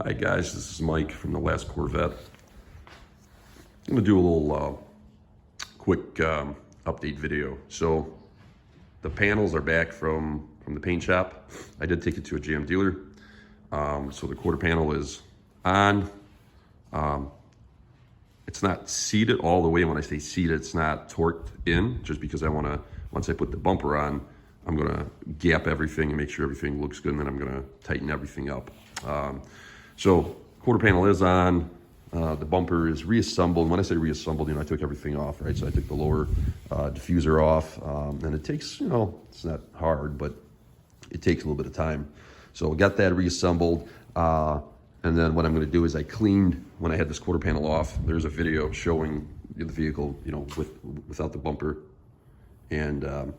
Hi guys, this is Mike from the last Corvette. I'm gonna do a little quick update video. So the panels are back from the paint shop. I did take it to a GM dealer. So the quarter panel is on. It's not seated all the way. When I say seated, it's not torqued in, just because I wanna, once I put the bumper on, I'm gonna gap everything and make sure everything looks good, and then I'm gonna tighten everything up. So quarter panel is on, the bumper is reassembled. When I say reassembled, I took everything off, right? So I took the lower diffuser off, and it takes, it's not hard, but it takes a little bit of time. So I got that reassembled, and then what I'm gonna do is I cleaned, when I had this quarter panel off, there's a video showing the vehicle, without the bumper and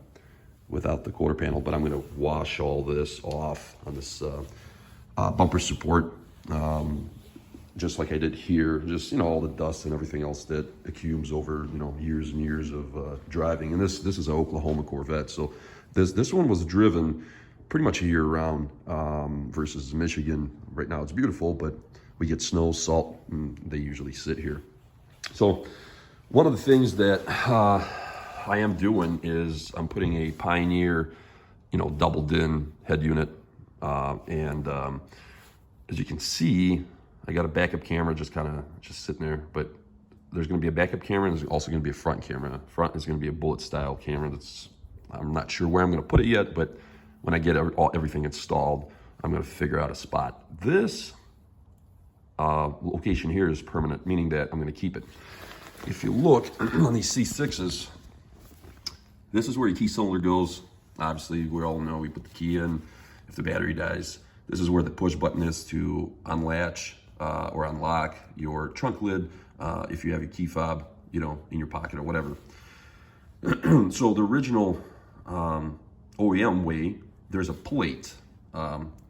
without the quarter panel, but I'm gonna wash all this off on this bumper support, just like I did here, just, all the dust and everything else that accumulates over, years and years of driving. And this is an Oklahoma Corvette. So this one was driven pretty much a year round, versus Michigan. Right now it's beautiful, but we get snow, salt, and they usually sit here. So one of the things that I am doing is I'm putting a Pioneer, double din head unit, and as you can see, I got a backup camera just sitting there, but there's gonna be a backup camera, and there's also gonna be a front camera. Front is gonna be a bullet style camera I'm not sure where I'm gonna put it yet, but when I get everything installed, I'm gonna figure out a spot. This location here is permanent, meaning that I'm gonna keep it. If you look on these C6s, this is where your key cylinder goes. Obviously, we all know we put the key in if the battery dies. This is where the push button is to unlatch or unlock your trunk lid if you have your key fob, in your pocket or whatever. So the original OEM way, there's a plate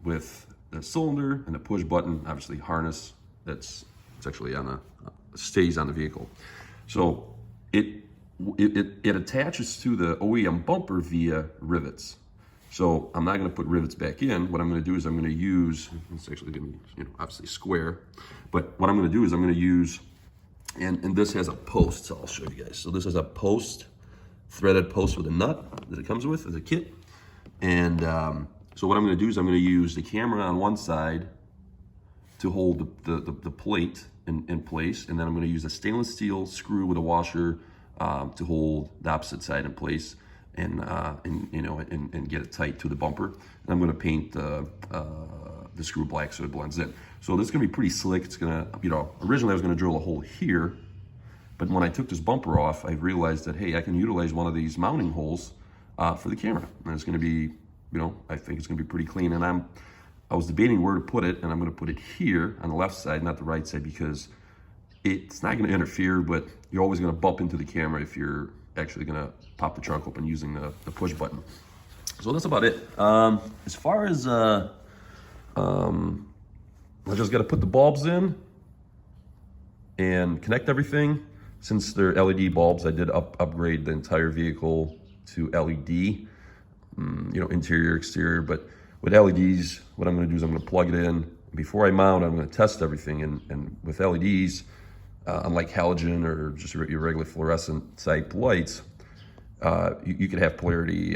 with the cylinder and the push button, obviously harness. It's actually stays on the vehicle. So it attaches to the OEM bumper via rivets. So I'm not going to put rivets back in. What I'm going to do is I'm going to use, it's actually going to be, obviously square, but what I'm going to do is I'm going to use, and this has a post, so I'll show you guys. So this is a post, threaded post with a nut that it comes with as a kit. And so what I'm going to do is I'm going to use the camera on one side to hold the plate in place, and then I'm going to use a stainless steel screw with a washer to hold the opposite side in place, and get it tight to the bumper. And I'm going to paint the screw black so it blends in. So this is going to be pretty slick. It's going to, originally I was going to drill a hole here, but when I took this bumper off, I realized that, hey, I can utilize one of these mounting holes for the camera, and it's going to be, I think it's going to be pretty clean. And I was debating where to put it, and I'm going to put it here on the left side, not the right side, because it's not going to interfere, but you're always going to bump into the camera if you're actually going to pop the trunk open using the push button. So that's about it. As far as I just got to put the bulbs in and connect everything. Since they're LED bulbs, I did upgrade the entire vehicle to LED, interior, exterior. But with LEDs, what I'm going to do is I'm going to plug it in. Before I mount, I'm going to test everything. And with LEDs, unlike halogen or just your regular fluorescent type lights, you could have polarity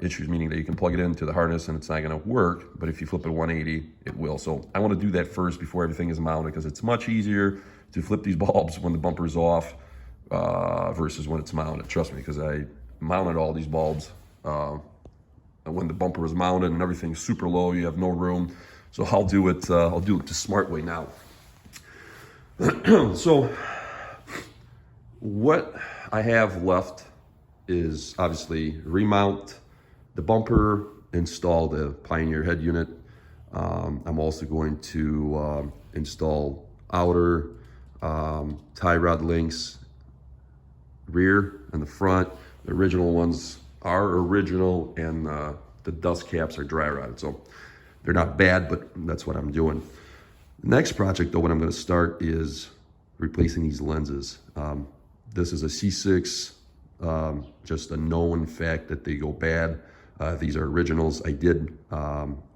issues, meaning that you can plug it into the harness and it's not going to work, but if you flip it 180, it will. So I want to do that first before everything is mounted, because it's much easier to flip these bulbs when the bumper is off versus when it's mounted. Trust me, because I mounted all these bulbs when the bumper is mounted and everything's super low, you have no room. So I'll do it the smart way now. So what I have left is obviously remount the bumper, install the Pioneer head unit. I'm also going to install outer tie rod links, rear and the front. The original ones are original, and the dust caps are dry rotted. So they're not bad, but that's what I'm doing. The next project, though, what I'm going to start is replacing these lenses. This is a C6, just a known fact that they go bad. These are originals. I did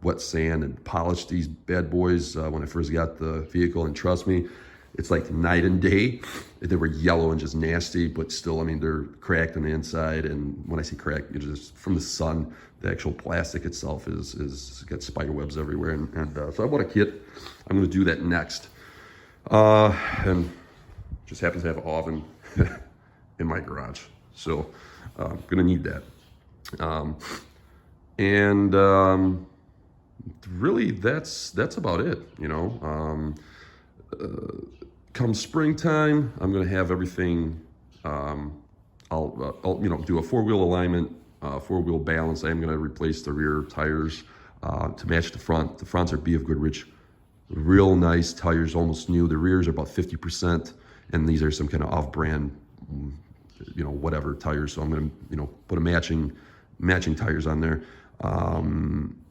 wet sand and polish these bad boys when I first got the vehicle, and trust me, it's like night and day. They were yellow and just nasty, but still, I mean, they're cracked on the inside. And when I say cracked, it's just from the sun. The actual plastic itself is got spider webs everywhere. And so I bought a kit. I'm going to do that next. And just happens to have an oven in my garage, so I'm gonna need that. Really, that's about it. You know, come springtime, I'm gonna have everything. I'll do a four-wheel alignment, four-wheel balance. I am gonna replace the rear tires to match the front. The fronts are B.F. Goodrich. Real nice tires, almost new. The rears are about 50%, and these are some kind of off-brand, whatever tires. So I'm gonna, put a matching tires on there.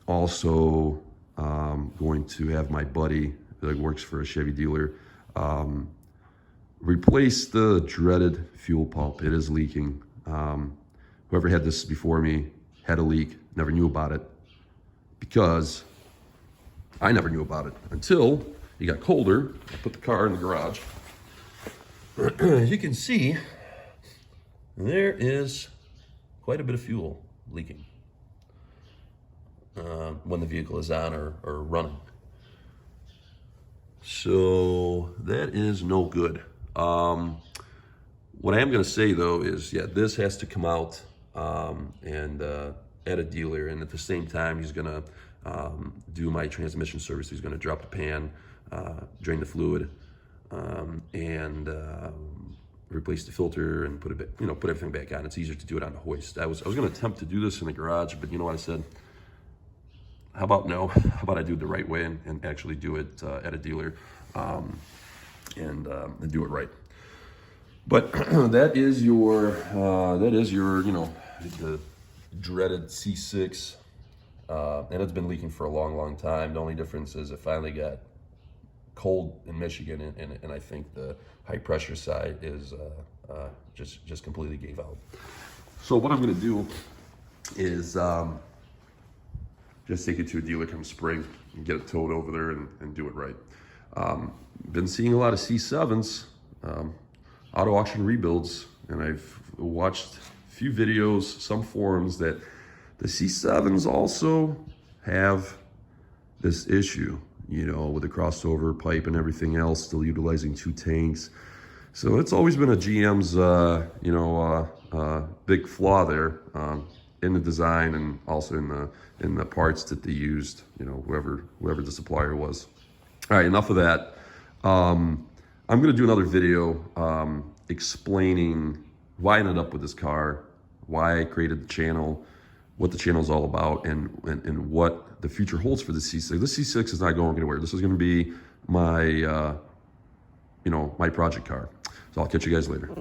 Also, going to have my buddy that works for a Chevy dealer replace the dreaded fuel pump. It is leaking. Whoever had this before me had a leak, never knew about it, because I never knew about it until it got colder. I put the car in the garage. As you can see, there is quite a bit of fuel leaking when the vehicle is on or running. So that is no good. What I am going to say though is, yeah, this has to come out and at a dealer, and at the same time he's going to do my transmission service. He's going to drop the pan, drain the fluid, and replace the filter and put everything back on. It's easier to do it on the hoist. I was going to attempt to do this in the garage, but you know what I said? How about no? How about I do it the right way and actually do it at a dealer and do it right? But that is your the dreaded C6. And it's been leaking for a long, long time. The only difference is it finally got cold in Michigan, and I think the high pressure side is just completely gave out. So what I'm going to do is just take it to a dealer come spring and get it towed over there and do it right. Been seeing a lot of C7s, auto auction rebuilds, and I've watched a few videos, some forums that the C7s also have this issue, with the crossover pipe and everything else, still utilizing 2 tanks. So it's always been a GM's, big flaw there in the design and also in the parts that they used, whoever the supplier was. All right, enough of that. I'm gonna do another video explaining why I ended up with this car, why I created the channel, what the channel is all about, and what the future holds for the C6. This C6 is not going anywhere. This is going to be my, my project car. So I'll catch you guys later.